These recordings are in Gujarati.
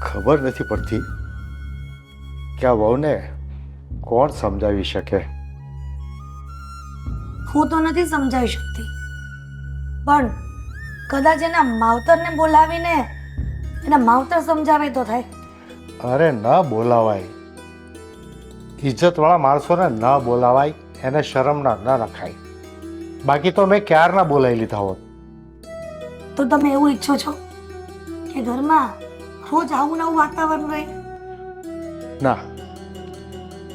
ખબર નથી પડતી કે આ વહુને કોણ સમજાવી શકે. હું તો નથી સમજાવી શકતી, પણ કદાચ એના માવતરને બોલાવીને એના માવતર સમજાવે તો થાય. અરે ન બોલાવાય, ઇજ્જતવાળા માણસોને ન બોલાવાય, એને શરમના ન રખાય. બાકી તો મેં ક્યારના બોલાવી લીધા હોત. તો તમે એવું ઈચ્છો છો કે ઘરમાં રોજ આવું નવું વાતાવરણ રહે? ના,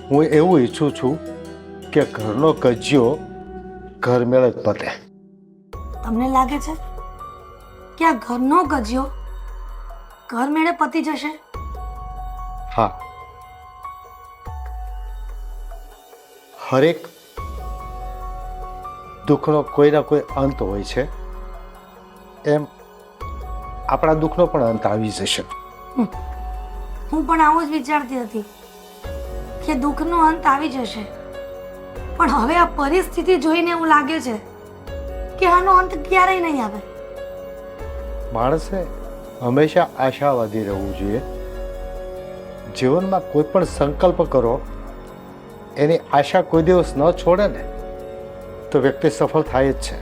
હું એવું ઈચ્છું છું કે ઘરનો કજિયો ઘર મેળે જ પતે. તમને લાગે છે કે આ ઘરનો કજિયો ઘર મેળે પતી જશે? હા, હરેક દુઃખનો કોઈ ના કોઈ અંત હોય છે, એમ આપણા દુઃખનો પણ અંત આવી જશે. હું પણ આવું જ વિચારતી હતી કે દુઃખનો અંત આવી જશે, પણ હવે આ પરિસ્થિતિ જોઈને એવું લાગે છે કે આનો અંત ક્યારેય નહીં આવે. માણસે હંમેશા આશાવાદી રહેવું જોઈએ. જીવનમાં કોઈ પણ સંકલ્પ કરો, એની આશા કોઈ દિવસ ન છોડે ને તો વ્યક્તિ સફળ થાય જ છે.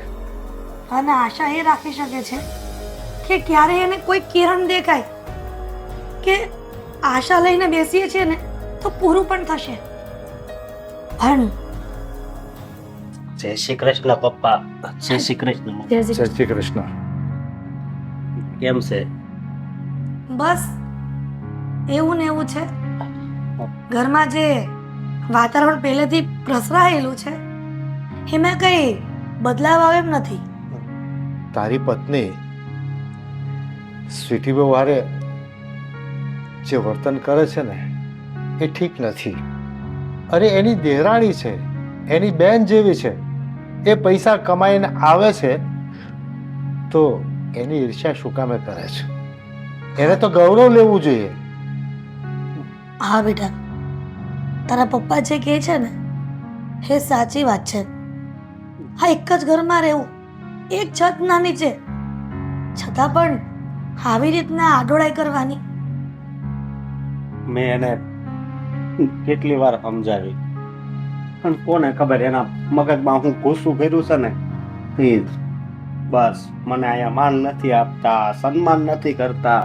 અને આશા એ રાખી શકે છે કે ક્યારે એને કોઈ કિરણ દેખાય કે આશા લઈને બેસીએ છીએ ને તો પૂરું પણ થશે. પણ જય શ્રી કૃષ્ણ પપ્પા. જય શ્રી કૃષ્ણ. જય શ્રી કૃષ્ણ. કેમ છે? બસ એવું ને એવું છે. ઘરમાં જે વાતાવરણ પહેલેથી પ્રસરાયેલું છે એમાં કઈ બદલાવ આવે એમ નથી. તારી પત્ની સ્વીટી બહુ હારે જે વર્તન કરે છે ને એ ઠીક નથી. અરે એની દેરાણી છે, એની બેન જેવી છે, એ પૈસા કમાઈને આવે છે તો એની ઈર્ષ્યા શું કામે કરે છે? એને તો ગૌરવ લેવું જોઈએ. હા બેટા, તારા પપ્પા જે કહે છે ને એ સાચી વાત છે. હા, એક જ ઘરમાં રહેવું, એક છતના નીચે, છતાં પણ આવી રીતના આડોળાઈ કરવાની. મેં એને કેટલી વાર સમજાવી, પણ કોને ખબર એના મગજમાં હું ઘૂસું કર્યું છે ને એ જ. બસ મને અહીંયા માન નથી આપતા, સન્માન નથી કરતા,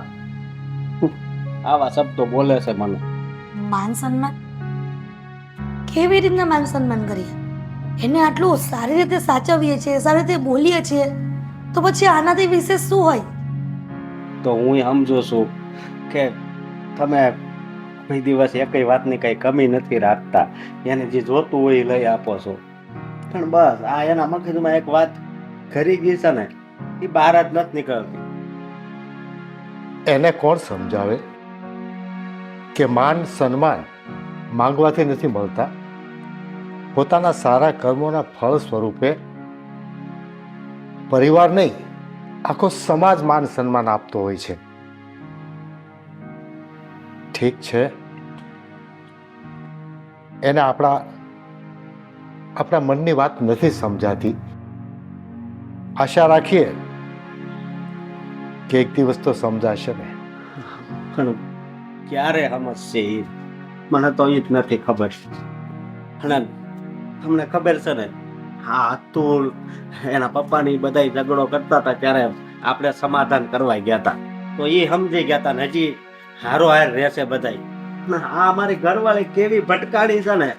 આવા શબ્દો બોલે છે મને. માન સન્માન? કેવી રીતના માન સન્માન કરીએ? એને આટલું સારી રીતે સાચવીએ છીએ, સારી રીતે બોલીએ છીએ, તો પછી આનાથી વિશેષ શું હોય? તો હું સમજુ છું કે તમે કોઈ દિવસ એકય વાતની કઈ કમી નથી રાખતા, એને જે જોતું હોય એ લઈ આપો છો. પણ બસ આ એના મગજમાં એક વાત ઘરી ગઈ છે ને એ બહાર જ નથી નીકળતી. એને કોણ સમજાવે કે માન સન્માન માંગવાથી નથી મળતા, પોતાના સારા કર્મોના ફળ સ્વરૂપે પરિવાર નહીં, આખો સમાજ માન સન્માન આપતો હોય છે. ઠીક છે, એને આપણા મનની વાત નથી સમજાતી. આશા રાખીએ કે એક દિવસ તો સમજાશે ને. પણ ક્યારે સમજશે એ મને તો એ જ નથી ખબર. અને તમને ખબર છે ને, હા અતુલ એના પપ્પાની બધા ઝઘડો કરતા હતા ત્યારે આપણે સમાધાન કરવા ગયા હતા તો એ સમજી ગયા હતા ને હજી હારો હાર રહેશે બધા. આ મારી ઘરવાળી કેવી ભટકાડી છે ને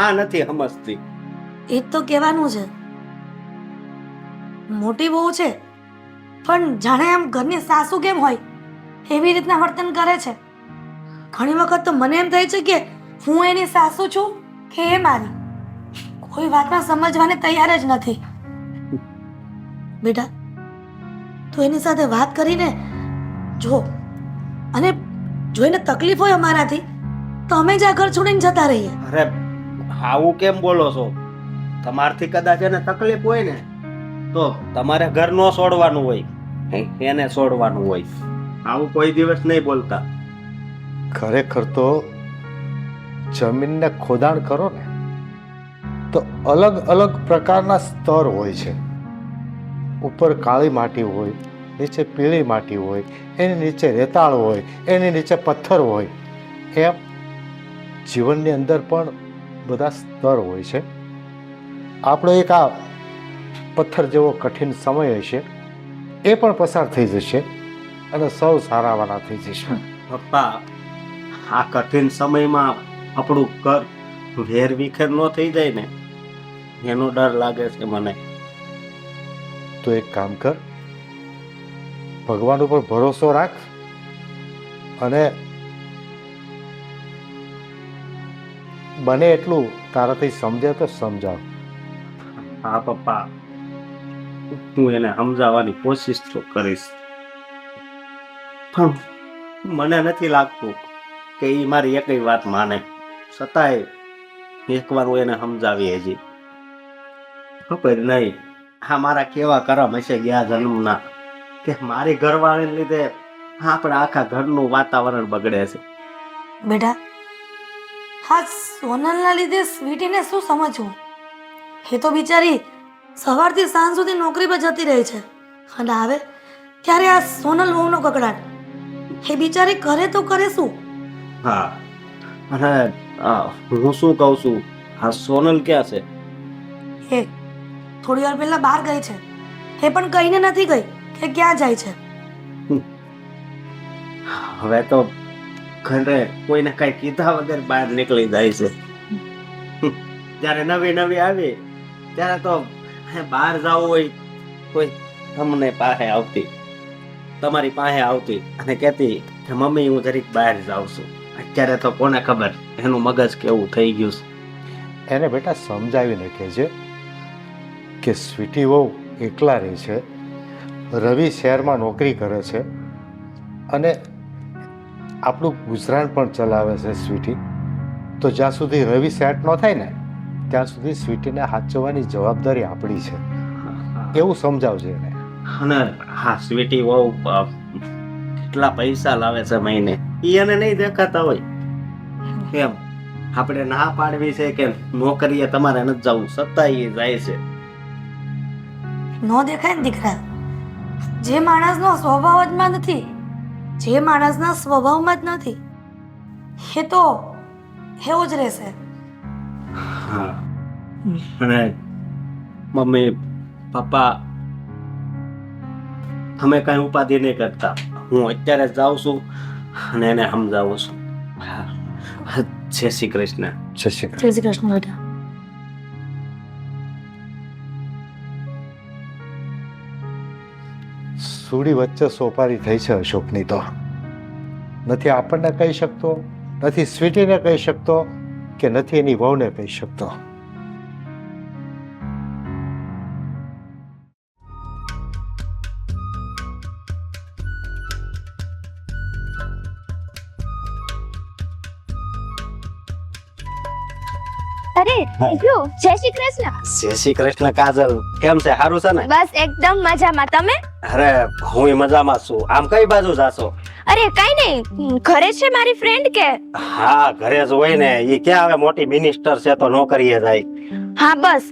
આ નથી સમજતી. એ જ તો કહેવાનું છે. મોટી બહુ છે પણ જાણે આમ ઘરની સાસુ કેમ હોય એવી રીતના વર્તન કરે છે. ઘણી વખત તો મને એમ થાય છે કે હું એની સાસુ છું કે એ મારી. કોઈ વાતમાં સમજવાને તૈયાર જ નથી. બેટા, તું એની સાથે વાત કરીને જો, અને જો એને તકલીફ હોય અમારાથી તો અમે જ આ ઘર છોડીને જતા રહીએ. અરે આવું કેમ બોલો છો? તમારથી કદાચ એને તકલીફ હોય ને તો તમારે ઘર નો છોડવાનું હોય, એને છોડવાનું હોય. આવું કોઈ દિવસ નહીં બોલતા. ખરેખર તો જમીનને ખોદાણ કરો ને તો અલગ અલગ પ્રકારના સ્તર હોય છે. ઉપર કાળી માટી હોય, નીચે પીળી માટી હોય, એની નીચે રેતાળ હોય, એની નીચે પથ્થર હોય, એમ જીવનની અંદર પણ બધા સ્તર હોય છે. આપણો એક આ પથ્થર જેવો કઠિન સમય હશે, એ પણ પસાર થઈ જશે અને સૌ સારાવાના થઈ જશે. પપ્પા, આ કઠિન સમયમાં આપણું ઘર વેર વિખેર ન થઈ જાય ને એનો ડર લાગે છે મને. તો એક કામ કર, ભગવાન ઉપર ભરોસો રાખ અને બને એટલું તારાથી સમજે તો સમજાવ. હા પપ્પા, હું એને સમજાવવાની કોશિશ તો કરીશ, પણ મને નથી લાગતું કે એ મારી એકય વાત માને. છતાંય એકવાર હું એને સમજાવી હજી. ખબર નહીં આ મારા કેવા કરમ હશે ગયા જન્મના કે મારી ઘરવાળીને લીધે આપણા આખા ઘરનું વાતાવરણ બગડે છે. બેટા, હા સોનલના લીધે સ્વીટીને શું સમજવું? એ તો બિચારી સવારથી સાંજ સુધી નોકરી પર જતી રહી છે અને આવે ત્યારે આ સોનલ વહુનો કકડાટ. એ બિચારી કરે તો કરે શું? હા, અને હું શું કહું છું, આ સોનલ ક્યાં છે? એ થોડી વાર પહેલા બહાર ગઈ છે. એ પણ કહીને નથી ગઈ કે ક્યાં જાય છે. હવે તો ઘરે કોઈને કઈ કીધા વગર બહાર નીકળી જાય છે. જ્યારે નવી નવી આવી ત્યારે તો બહાર જવું હોય કોઈ તમને પાસે આવતી, તમારી પાસે આવતી અને કહેતી કે મમ્મી હું જરીક બહાર જાઉં છું. અત્યારે તો કોને ખબર એનું મગજ કેવું થઈ ગયું છે. એને બેટા સમજાવીને કહેજે કે સ્વીટી વહુ એકલા રહે છે, રવિ શહેરમાં નોકરી કરે છે અને આપણું ગુજરાન પણ ચલાવે છે સ્વીટી. તો જ્યાં સુધી રવિ સેટ ન થાય ને ત્યાં સુધી સ્વીટીને હાચવવાની જવાબદારી આપણી છે, એવું સમજાવજે એને. અને હા, સ્વીટી બહુ કેટલા પૈસા લાવે છે મહિને ઈ એને નહીં દેખાતા હોય. કેમ આપણે ના પાડવી છે કે નોકરીએ તમારે નથી જવું, છતાંય ઈ જાય છે. ન દેખાય ને દીકરા, જે માણસનો સ્વભાવ જ માં નથી, જે માણસના સ્વભાવમાં જ નથી, એ તો એવું જ રહેશે. હા, અને મમ્મી પપ્પા અમે કઈ ઉપાધિ નહીં કરતા. હું અત્યારે જ જાઉં છું અને એને સમજાવું છું. જય શ્રી કૃષ્ણ. જય શ્રી કૃષ્ણ. જય શ્રી કૃષ્ણ બેટા. સુડી વચ્ચે સોપારી થઈ છે અશોકની. તો નથી આપણને કહી શકતો, નથી સ્વીટીને કહી શકતો કે નથી એની વહુને કહી શકતો. અરે જો જય શ્રી કૃષ્ણ. જય શ્રી કૃષ્ણ કાજલ, કેમ છે? સારું છે ને? બસ એકદમ મજામાં. તમે? અરે હું મજામાં છું. આમ કઈ બાજુ જાશો? અરે કઈ નહીં, ઘરે છે મારી ફ્રેન્ડ કે? હા, ઘરે જ હોય ને. ઈ ક્યાં હવે મોટી મિનિસ્ટર છે તો નોકરીએ જાય. હા બસ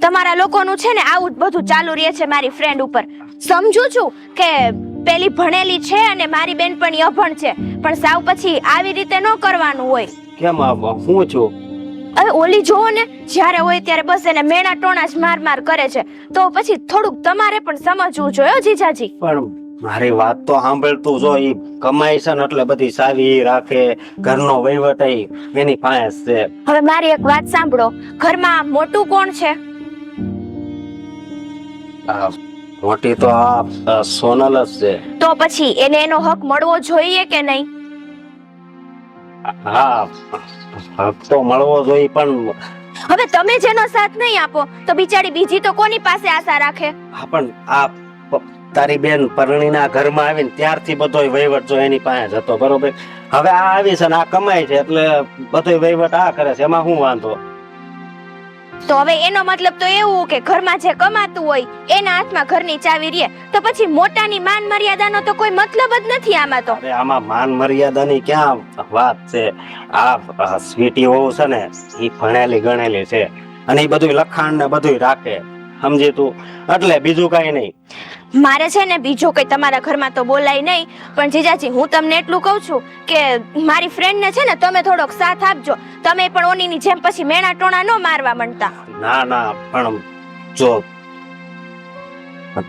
તમારા લોકોનું છે ને આવું જ બધું ચાલુ રહે છે મારી ફ્રેન્ડ ઉપર. સમજુ છું કે પેલી ભણેલી છે અને મારી બેનપણી અભણ છે, પણ સાવ પછી આવી રીતે ન કરવાનું હોય. કેમ હું છું? હવે ઓલી જોવો ને, જ્યારે હોય ત્યારે બસ એને મેણા ટોણા જ માર કરે છે. તો પછી થોડુંક તમારે પણ સમજવું જોઈએ જીજાજી. પણ મારી વાત તો સાંભળતું જો. ઈ કમાઈ છે ને એટલે બધી સાવી રાખે, ઘરનો વહીવટ એની પાસે છે. હવે મારી એક વાત સાંભળો, ઘરમાં મોટું કોણ છે? મોટી તો આ સોનલ જ છે. તો પછી એને એનો હક મળવો જોઈએ કે નહીં? હા, હક તો મળવો જોઈએ, પણ હવે તમે જેનો સાથ નહીં આપો તો બિચારી બીજી તો કોની પાસે આશા રાખે? હા, પણ આ તારી બેન પરણીના ઘરમાં આવીને ત્યારથી બધોય વહીવટ જો એની પાસે જતો, બરોબર? હવે આ આવી છે ને આ કમાય છે એટલે બધોય વહીવટ આ કરે છે, એમાં શું વાંધો? તો હવે એનો મતલબ તો એવું કે ઘરમાં જે કમાતું હોય એના હાથમાં ઘરની ચાવી રહે, તો પછી મોટાની માન મર્યાદાનો તો કોઈ મતલબ જ નથી આમાં તો. અરે આમાં માન મર્યાદાની ક્યાં વાત છે? આ સ્વીટી હોવું છે ને એ ભણેલી ગણેલી છે અને એ બધું લખાણ ને બધું રાખે, સમજી તું? એટલે બીજું કઈ નહીં. મારે છે ને બીજો કઈ તમારા ઘરમાં તો બોલાય નહીં, પણ જીજાજી હું તમને એટલું કહું છું કે મારી ફ્રેન્ડને છે ને તમે થોડોક સાથ આપજો. તમે પણ ઓનીની જેમ પછી મેણા ટોણા ન મારવા માંડતા. ના ના, પણ જો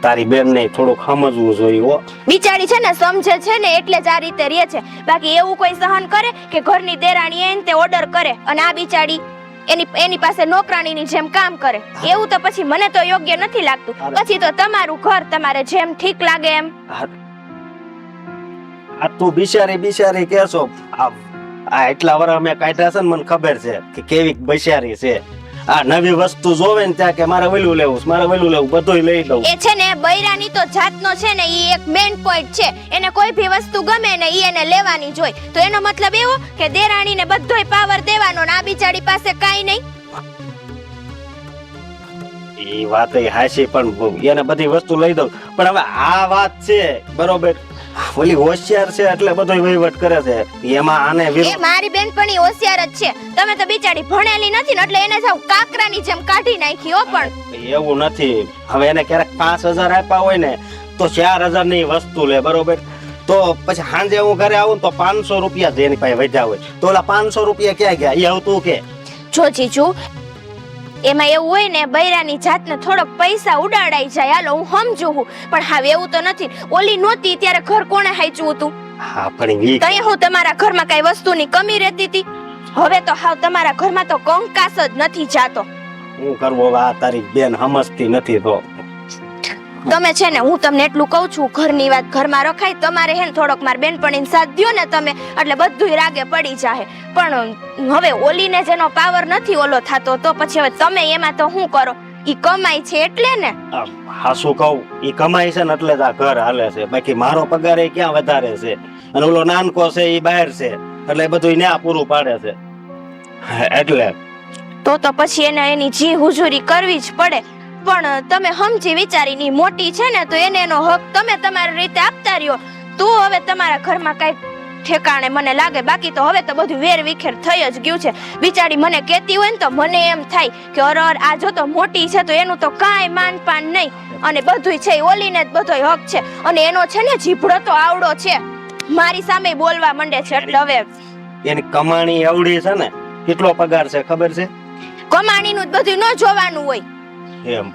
તારી બેનને થોડુંક સમજવું જોઈએ હો. બિચારી છે ને સમજે છે ને એટલે જ આ રીતે રહે છે. બાકી એવું કોઈ સહન કરે કે ઘરની દેરાણી એને તે ઓર્ડર કરે અને આ બિચારી એની પાસે નોકરાણીની જેમ કામ કરે? એવું તો પછી મને તો યોગ્ય નથી લાગતું. પછી તો તમારું ઘર તમારે જેમ ઠીક લાગે એમ. આ તું બિચારી કેસો આ એટલા વર્ષ અમે કાઢ્યા છે ને, મને ખબર છે કે કેવી બિચારી છે. આ નવી વસ્તુ જોવે ને ત્યાં કે મારે વેલું લેવું બધું લઈ લઉં. એ છે ને બૈરાની તો જાતનો છે ને ઈ એક મેઇન પોઈન્ટ છે. એને કોઈ ભી વસ્તુ ગમે ને ઈ એને લેવાની જોઈ. તો એનો મતલબ એવો કે દેરાણીને બધોય પાવર દેવાનો ને આ બિચારી પાસે કાઈ નહીં. એ વાત હાચી, પણ એને બધી વસ્તુ લઈ દઉં. પણ હવે આ વાત છે બરોબર, ઓલી હોશિયાર છે એટલે બધો વહીવટ કરે છે. એમાં આને એ મારી બેનપણી હોશિયાર જ છે. તમે તો બિચારી ભણેલી નથી ને એટલે એને સાવ કાકરાની જેમ કાઢી નાખી હો. પણ એવું નથી. હવે એને ક્યારેક 5000 આપ્યા હોય ને તો 4000 ની વસ્તુ લે બરોબર. તો પછી સાંજે હું ઘરે આવું ને તો 500 રૂપિયા જેની પાસે વધ્યા હોય તો ઓલા 500 રૂપિયા ક્યાં ગયા એ આવતું કે? જો જીજુ એમાં એવું હોય ને બૈરાની જાતને થોડોક પૈસા ઉડાડાઈ જાય, હાલો હું સમજુ છું. પણ હા એવું તો નથી. ઓલી નહોતી ત્યારે ઘર કોણે હાચવું હતું? હા પણ તઈ હું તમારા ઘરમાં કઈ વસ્તુની કમી રહેતી હતી? હવે તો હાવ તમારા ઘરમાં તો કંકાસ જ નથી જાતો. હું કરવો આ તારી બેન સમજતી નથી. તો તમે છે ને હું તમને એટલું કહું છું ઘરની વાત ઘરમાં રખાય. તમારે હે ને થોડોક માર બેનપણીને સાથ દ્યો ને તમે એટલે બધુંય રાગે પડી જાહે. પણ હવે ઓલીને જેનો પાવર નથી ઓલો થાતો તો પછી હવે તમે એમાં તો શું કરો? ઈ કમાય છે એટલે ને. હા શું કહું, ઈ કમાય છે ને એટલે જ આ ઘર હાલે છે. બાકી મારો પગાર એ ક્યાં વધારે છે? અને ઓલો નાનકો છે ઈ બહાર છે એટલે બધું ન્યા પૂરું પાડે છે. એટલે તો પછી એને એની જી હુજુરી કરવી જ પડે. પણ તમે સમજી વિચારીની મોટી છે ને તો એને એનો હક તમે તમારી રીતે આપતા રહ્યો તો હવે તમારા ઘરમાં કઈ ઠેકાણે મને લાગે. બાકી તો હવે તો બધું વેર વિખેર થઈ જ ગયું છે. બિચારી મને કહેતી હોય ને તો મને એમ થાય કે અરર આ જો તો મોટી છે તો એનું તો કાંઈ માન પાન નહીં અને બધુંય છે ઓલીને જ બધોય હક છે. અને એનો છે ને જીભડો તો આવડો છે, મારી સામે બોલવા માંડે છે. એટલે હવે એની કમાણી એવડી છે ને, કેટલો પગાર છે ખબર છે? કમાણીનું જ બધું ન જોવાનું હોય એમ.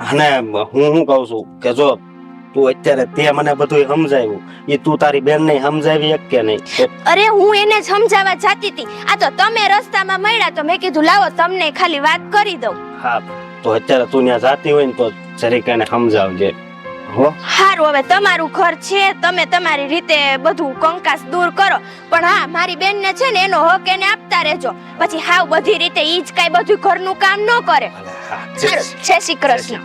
અને હું શું કહું છું કે જો તું અત્યારે તે મને બધું સમજાવ્યું, એ તું તારી બેન ને સમજાવી એક કે નહીં? અરે હું એને જ સમજાવવા જાતી હતી. આ તો તમે રસ્તામાં મળ્યા તો મેં કીધું લાવો તમને ખાલી વાત કરી દઉં. હા તો અત્યારે તું ત્યાં જાતી હોય ને તો જરીક એને સમજાવજે હો. હારું હવે તમારું ઘર છે, તમે તમારી રીતે બધું કંકાસ દૂર કરો. પણ હા મારી બેન ને છે ને એનો હક એને આપતા રહેજો. પછી હાવ બધી રીતે ઈ જ કઈ બધું ઘરનું કામ ન કરે. જય શ્રી કૃષ્ણ.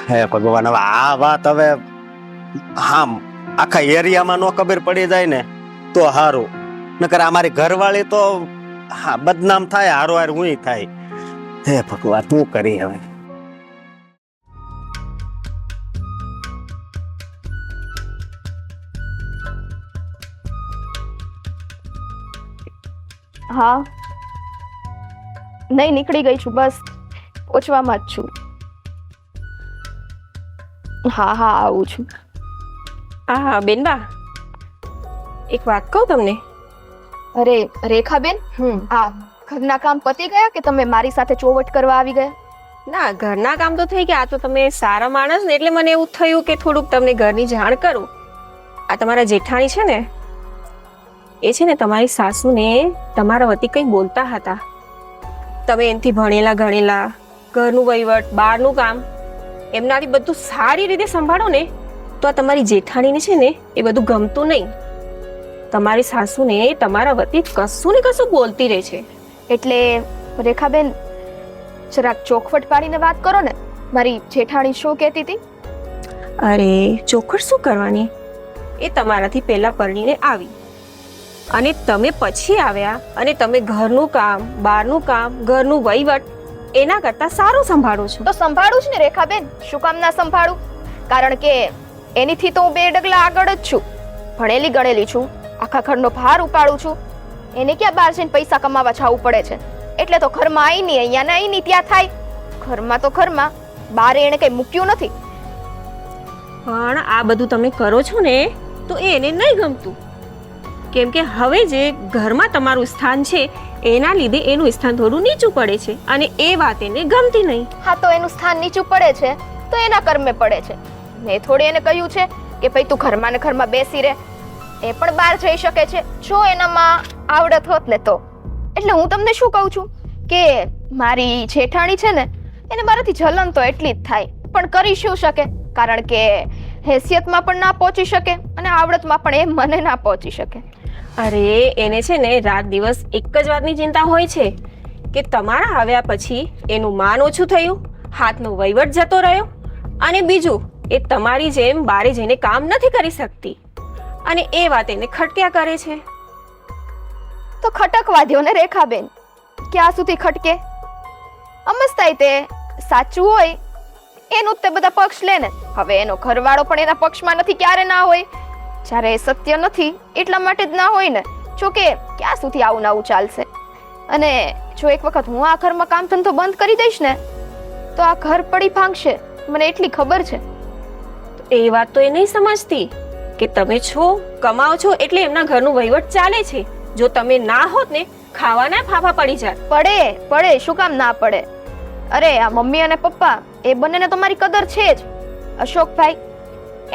હે ભગવાન, હવે આ વાત હવે હા આખા એરિયામાં નો ખબર પડી જાય ને તો હારું. નકર અમારી ઘરવાળી તો હા બદનામ થાય, હારો હાર હું થાય. હે ભગવાન શું કરી હવે? હા નહીં નીકળી ગઈ છું, બસ પહોંચવામાં જ છું. હા આવું છું. હા બેનબા, એક વાત કહું તમને? અરે રેખાબેન, આ ઘરના કામ પતી ગયા કે તમે મારી સાથે ચોવટ કરવા આવી ગયા? ના, ઘરના કામ તો થઈ ગયા. આ તો તમે સારા માણસ ને એટલે મને એવું થયું કે થોડુંક તમને ઘરની જાણ કરું. આ તમારા જેઠાણી છે ને એ છે ને તમારી સાસુને તમારા વતી કંઈ બોલતા હતા. તમે એનાથી ભણેલા ગણેલા, ઘરનું વહીવટ, બહારનું કામ એમનાથી બધું સારી રીતે સંભાળો ને તો આ તમારી જેઠાણીને છે ને એ બધું ગમતું નહીં. તમારી સાસુને તમારા વતી કશું ને કશું બોલતી રહે છે. એટલે રેખાબેન જરાક ચોખવટ પાડીને વાત કરો ને. મારી જેઠાણી શું કહેતી હતી? અરે ચોખવટ શું કરવાની? એ તમારાથી પહેલા પરણીને આવી અને તમે પછી આવ્યા અને તમે ઘરનું કામ, બહારનું કામ, ઘરનું વહીવટ એના કરતા સારું સંભાળો છો. તો સંભાળું જ ને રેખાબેન, શું કામ ના સંભાળું? કારણ કે એનીથી તો હું 2 ડગલા આગળ જ છું. ભણેલી ગણેલી છું, આખા ઘરનો ભાર ઉપાડું છું. એને ક્યાં બહાર જઈને પૈસા કમાવા જવું પડે છે? એટલે તો ઘરમાં આઈ નહીં, અહીંયા ના આઈ નહીં ત્યાં થાય. ઘરમાં તો ઘરમાં, બહાર એને કઈ મૂક્યું નથી. પણ આ બધું તમે કરો છો ને તો એને નહીં ગમતું, કેમ કે હવે જે ઘરમાં તમારું સ્થાન છે એના લીધે એનું સ્થાન થોડું નીચું પડે છે અને એ વાત એને ગમતી નહીં. હા તો એનું સ્થાન નીચું પડે છે તો એના કર્મે પડે છે. મેં થોડી એને કહ્યું છે કે ભાઈ તું ઘરમાં ને ઘરમાં બેસી રહે. એ પણ બહાર જઈ શકે છે જો એનામાં આવડત હોત ને તો. એટલે હું તમને શું કહું છું કે મારી જેઠાણી છે ને એને મારાથી જલન તો એટલી જ થાય, પણ કરી શું શકે, કારણ કે હેસિયતમાં પણ ના પહોંચી શકે અને આવડતમાં પણ એ મને ના પહોંચી શકે. અરે એને છે ને રાત દિવસ એક જ વાતની ચિંતા હોય છે કે તમારા આવ્યા પછી એનું માન ઓછું થયું, હાથનો વહીવટ જતો રહ્યો, અને બીજું એ તમારી જેમ બારે જઈને કામ નથી કરી શકતી અને એ વાત એને ખટક્યા કરે છે. તો ખટકવા દ્યો ને રેખાબેન, ક્યાં સુધી ખટકે? અમસ્તાય તે સાચું હોય એનું જ તે બધા પક્ષ લે ને. હવે એનો ઘરવાળો પણ એના પક્ષમાં નથી, ક્યારે ના હોય, જ્યારે એ સત્ય નથી એટલા માટે જ ના હોય ને. જો કે ક્યાં સુધી આવું નવું ચાલશે? અને જો એક વખત હું આ ઘરમાં કામ ધંધો બંધ કરી દઈશ ને તો આ ઘર પડી ભાંગશે, મને એટલી ખબર છે. એ વાત તો એ નહીં સમજતી કે તમે છો, કમાઓ છો એટલે એમના ઘરનું વહીવટ ચાલે છે. જો તમે ના હોત ને ખાવાના ફાફા પડી જાત. પડે શું કામ ના પડે? અરે આ મમ્મી અને પપ્પા એ બંનેને તો મારી કદર છે જ. અશોકભાઈ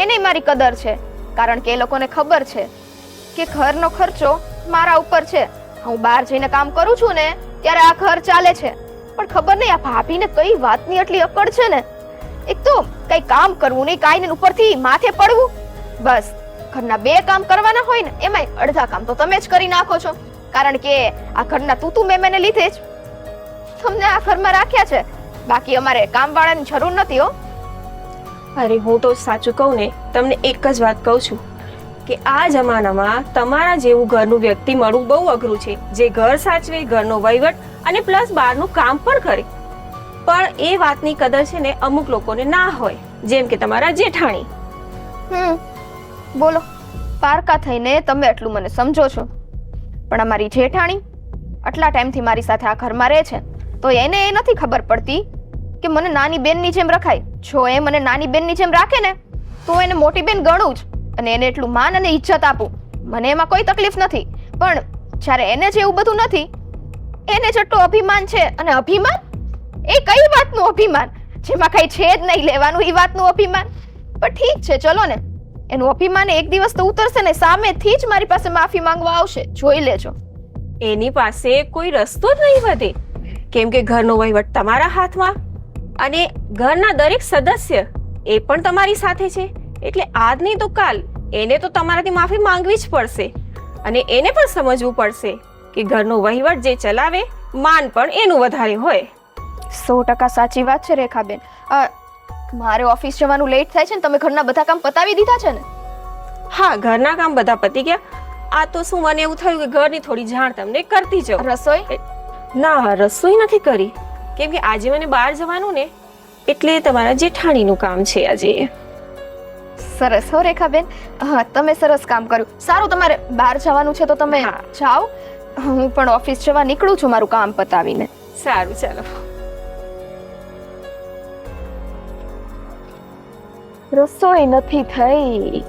એને મારી કદર છે, કારણ કે એ લોકોને ખબર છે કે ઘરનો ખર્ચો મારા ઉપર છે. હું બહાર જઈને કામ કરું છું ને ત્યારે આ ઘર ચાલે છે. પણ ખબર નહીં આ ભાભીને કઈ વાતની આટલી અકડ છે ને. એક તો કઈ કામ કરવું નહીં, કાંઈ ઉપરથી માથે પડવું. બસ ઘરના 2 કામ કરવાના હોય ને એમાંય અડધા કામ તો તમે જ કરી નાખો છો, કારણ કે આ ઘરના તું મેં લીધે જ તમને આ ઘરમાં રાખ્યા છે. બાકી અમારે કામવાળાની જરૂર નથી હો. અરે હું તો સાચું કહું ને તમને એક જ વાત કહું છું કે આ જમાનામાં તમારા જેવું ઘરનું વ્યક્તિ મળવું બહુ અઘરું છે, જે ઘર સાચવે, ઘરનો વહીવટ અને પ્લસ બહારનું કામ પણ કરે. પણ એ વાતની કદર છે ને અમુક લોકોને ના હોય, જેમ કે તમારા જેઠાણી. બોલો, પારકા થઈને તમે એટલું મને સમજો છો, પણ અમારી જેઠાણી આટલા ટાઈમથી મારી સાથે આ ઘરમાં રહે છે તો એને એ નથી ખબર પડતી કે મને નાની બેનની જેમ રખાય. જો એ મને નાની બેનની જેમ રાખે ને તો એને મોટી બેન ગણું જ અને એને એટલું માન અને ઇજ્જત આપું. મને એમાં કોઈ તકલીફ નથી, પણ જ્યારે એને જ એવું બધું નથી, એને જેટલું અભિમાન છે, અને અભિમાન એ કઈ વાતનું અભિમાન? જેમાં કઈ છે જ નહીં લેવાનું એ વાતનું અભિમાન. પણ ઠીક છે, ચલો ને, એનું અભિમાન એક દિવસ તો ઉતરશે ને સામેથી જ મારી પાસે માફી માંગવા આવશે, જોઈ લેજો. એની પાસે કોઈ રસ્તો જ નહીં વધે, કેમ કે ઘરનો વહીવટ તમારા હાથમાં અને ઘરના દરેક સદસ્ય એ પણ તમારી સાથે છે. એટલે આજ નહીં તો કાલ એને તો તમારાથી માફી માંગવી જ પડશે અને એને પણ સમજવું પડશે કે ઘરનો વહીવટ જે ચલાવે માન પણ એનું વધારે હોય. 100% સાચી વાત છે રેખાબેન. મારે ઓફિસ જવાનું લેટ થાય છે ને તમે ઘરના બધા કામ પતાવી દીધા છે ને? હા, ઘરના કામ બધા પતી ગયા. આ તો શું મને એવું થયું કે ઘરની થોડી જાણ તમને કરતી જાઉં. રસોઈ? ના, રસોઈ નથી કરી, કેમ કે આજે મને બહાર જવાનું ને એટલે તમારા જેઠાણીનું કામ છે આજે. સરસ હો રેખાબેન, હા તમે સરસ કામ કર્યું. સારું, તમારે બહાર જવાનું છે તો તમે જાઓ, હું પણ ઓફિસ જવા નીકળું છું મારું કામ પતાવીને. સારું, ચાલો. રસોઈ નથી થઈ.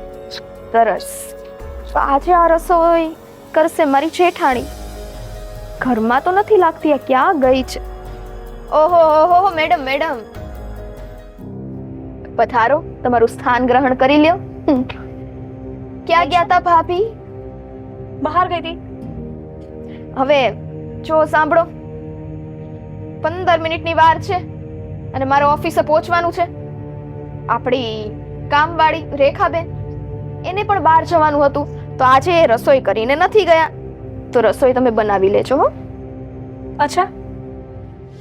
સરસ, આજે આ રસોઈ કરશે મારી જેઠાણી. ઘરમાં તો નથી લાગતી, આ ક્યાં ગઈ છે? ઓહો ઓહો મેડમ, પધારો, તમારું સ્થાન ગ્રહણ કરી લ્યો. ક્યાં ગયા તા ભાભી? બહાર ગઈ હતી. હવે જો સાંભળો, 15 મિનિટની વાર છે અને મારે ઓફિસે પહોંચવાનું છે. આપણી કામવાળી રેખાબેન એને પણ બહાર જવાનું હતું તો આજે રસોઈ કરીને નથી ગયા, તો રસોઈ તમે બનાવી લેજો હો. અચ્છા,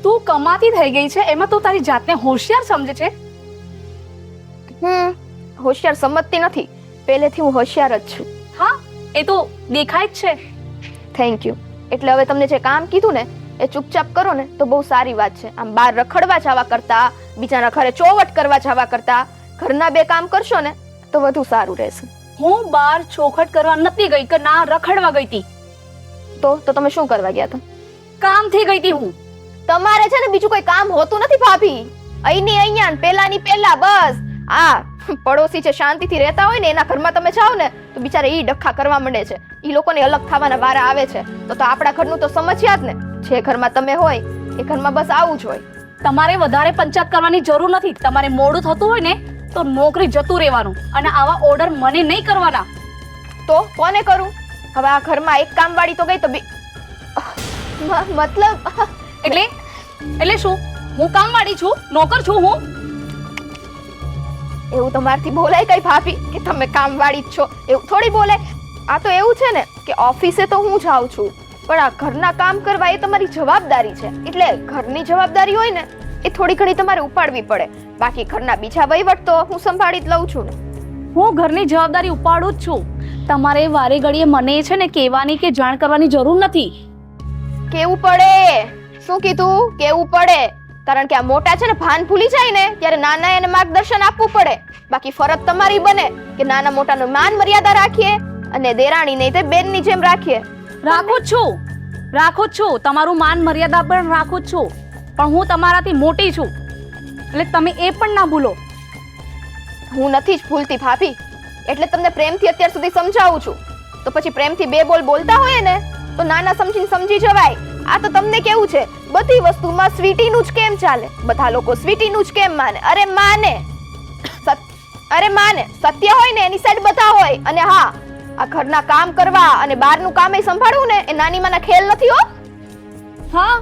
તું કમાતી થઈ ગઈ છે એમાં તું તારી જાતને હોશિયાર સમજે છે? હોશિયાર સમજતી નથી, પહેલેથી હું હોશિયાર જ છું. હા, એ તો દેખાય જ છે. Thank you. એટલે હવે તમને જે કામ કીધું ને એ ચૂપચાપ કરો ને તો બહુ સારી વાત છે. આમ બહાર રખડવા જવા કરતા, બીજાના ઘરે ચોવટ કરવા જવા કરતા ઘરના 2 કામ કરશો ને તો વધુ સારું રહેશે. હું બહાર ચોખટ કરવા નથી ગઈ કે ના રખડવા ગઈ હતી. તો તમે શું કરવા ગયા હતા? કામથી ગઈ હતી હું. તમારે છે ને બીજું કોઈ કામ હોતું નથી ભાભી. અહીંની અહીંયા, પેલાની પેલા, બસ આ પડોશી છે શાંતિથી રહેતા હોય ને એના ઘરમાં તમે જાઓ ને તો બિચારા ઈ ડખા કરવા માંડે છે, ઈ લોકોને અલગ થવાના વારા આવે છે. તો આપણા ઘરનું તો સમજ્યા જ ને, જે ઘરમાં તમે હોય એ ઘરમાં બસ આવું જ હોય. તમારે વધારે પંચાયત કરવાની જરૂર નથી. તમારે મોડું થતું હોય ને તો નોકરી જતું રહેવાનું અને આવા ઓર્ડર મને નહીં કરવાના. તો કોને કરું? હવે આ ઘરમાં એક કામવાળી તો ગઈ તો મતલબ એટલે શું? હું કામવાળી છું, નોકર છું હું? એવું તમારથી બોલાય કઈ ભાભી કે તમે કામવાળી જ છો? એવું થોડી બોલે. આ તો એવું છે ને કે ઓફિસે તો હું જાઉં છું, પણ આ ઘરના કામ કરવા એ તમારી જવાબદારી છે. એટલે ઘરની જવાબદારી હોય ને એ થોડી ઘણી તમારે ઉપાડવી પડે. બાકી ઘરના બીજા વહીવટ તો હું સંભાળી જ લઉં છું ને. હું ઘરની જવાબદારી ઉપાડું જ છું. તમારે વારે ઘડીએ મને છે ને કહેવાની કે જાણ કરવાની જરૂર નથી. કેવું પડે? શું કીધું? કેવું પડે? કારણ કે આ મોટા છે ને ભાન ભૂલી જાય ને ત્યારે નાના એને માર્ગદર્શન આપવું પડે. બાકી ફરજ તમારી બને કે નાના મોટાનો માન મર્યાદા રાખીએ અને દેરાણી નહીં તે બેનની જેમ રાખીએ. રાખું જ છું. તમારું માન મર્યાદા પણ રાખું જ છું, પણ હું તમારાથી મોટી છું એટલે તમે એ પણ ના ભૂલો. હું નથી જ ભૂલતી ભાભી, એટલે તમને પ્રેમથી અત્યાર સુધી સમજાવું છું. તો પછી પ્રેમથી બે બોલ બોલતા હોય ને તો નાના સમજીને સમજી જવાય. આ તો તમને કેવું છે, બધી વસ્તુમાં સ્વીટીનું જ કેમ ચાલે? બધા લોકો સ્વીટીનું જ કેમ માને? અરે માને સત્ય હોય ને એની સાઈડ બધા હોય. અને હા, આ ઘરના કામ કરવા અને બહારનું કામ એ સંભાળવું ને એ નાની માના ખેલ નથી હો. હા,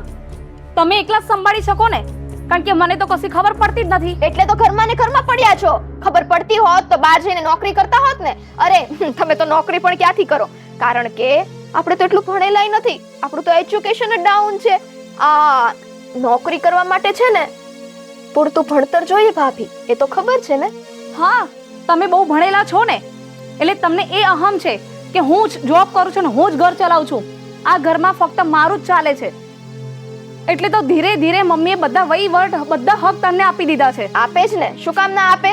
તમે એકલા જ સંભાળી શકો ને, કારણ કે મને તો કશી ખબર પડતી જ નથી. એટલે તો ઘરમાં ને ઘરમાં પડ્યા છો. ખબર પડતી હોત તો બહાર જઈને નોકરી કરતા હોત ને. અરે તમે તો નોકરી પણ ક્યાંથી કરો? કારણ કે આપણે તો એટલું ભણેલાય નથી, આપણું તો એજ્યુકેશન જ ડાઉન છે. આ નોકરી કરવા માટે છે ને પૂરતું ભણતર જોઈએ ભાભી, એ તો ખબર છે ને. હા, તમે બહુ ભણેલા છો ને એટલે તમને એ અહમ છે કે હું જ જોબ કરું છું ને હું જ ઘર ચલાવું છું. આ ઘરમાં ફક્ત મારું જ ચાલે છે. એટલે તો ધીરે ધીરે મમ્મીએ બધા વહીવટ બધા હક તમને આપી દીધા છે. આપે જ ને, શું કામ ના આપે?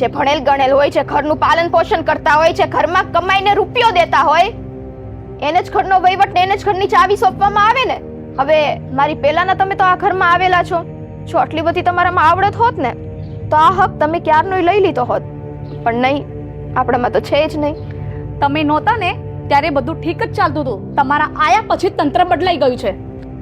જે ભણેલ ગણેલ હોય છે, ઘરનું પાલન પોષણ કરતા હોય છે, ઘરમાં કમાઈને રૂપિયો દેતા હોય, એને જ ઘરનો વહીવટ ને એને જ ઘરની ચાવી સોંપવામાં આવે ને. હવે મારી પહેલાના તમે તો આ ઘરમાં આવેલા છો, જો આટલી બધી તમારામાં આવડત હોત ને તો આ હક તમે ક્યારનોય લઈ લીધો હોત. પણ નહીં, આપણામાં તો છે જ નહીં. તમે નહોતા ને ત્યારે બધું ઠીક જ ચાલતું હતું. તમારા આયા પછી તંત્ર બદલાઈ ગયું છે.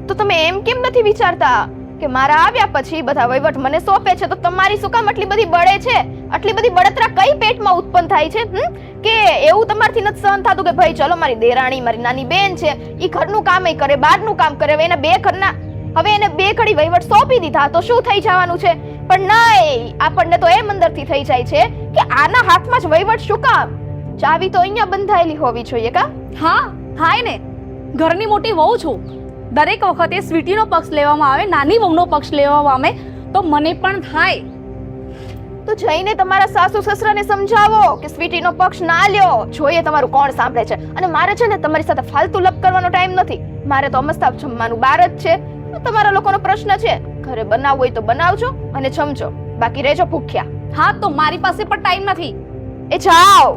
તો તમે એમ કેમ નથી વિચારતા કે મારા આવ્યા પછી બધા વહીવટ મને સોંપે છે તો તમારી શું કામ આટલી બધી બળે છે? આટલી બધી બળતરા કઈ પેટમાં ઉત્પન્ન થાય છે? કે એવું તમારથી નથી સહન થતું કે ભાઈ ચલો મારી દેરાણી મારી નાની બેન છે, ઈ ઘરનું કામ કરે બહારનું કામ કરે, હવે એને બે ઘડી વહીવટ સોંપી દીધા તો શું થઈ જવાનું છે? પણ નહીં, આપણને તો એમ અંદરથી થઈ જાય છે કે આના હાથમાં જ વહીવટ શું કામ? ચાવી તો અહીંયા બંધાયેલી હોવી જોઈએ કા? હા, થાય ને. ઘરની મોટી વહુ છું. દરેક વખતે સ્વીટીનો પક્ષ લેવામાં આવે, નાની વહુનો પક્ષ લેવામાં આવે તો મને પણ થાય. તો જઈને તમારા સાસુ સસરાને સમજાવો કે સ્વીટીનો પક્ષ ના લ્યો. જોઈએ તમારું કોણ સાંભળે છે. અને મારે છે ને તમારી સાથે ફાલતુ લપ કરવાનો ટાઈમ નથી. મારે તો અમસ્તા જમવાનું બહાર જ છે. તમારા લોકોનો પ્રશ્ન છે, ઘરે બનાવવું હોય તો બનાવજો અને જમજો, બાકી રહેજો ભૂખ્યા. હા, તો મારી પાસે પણ ટાઈમ નથી. એ જાઓ.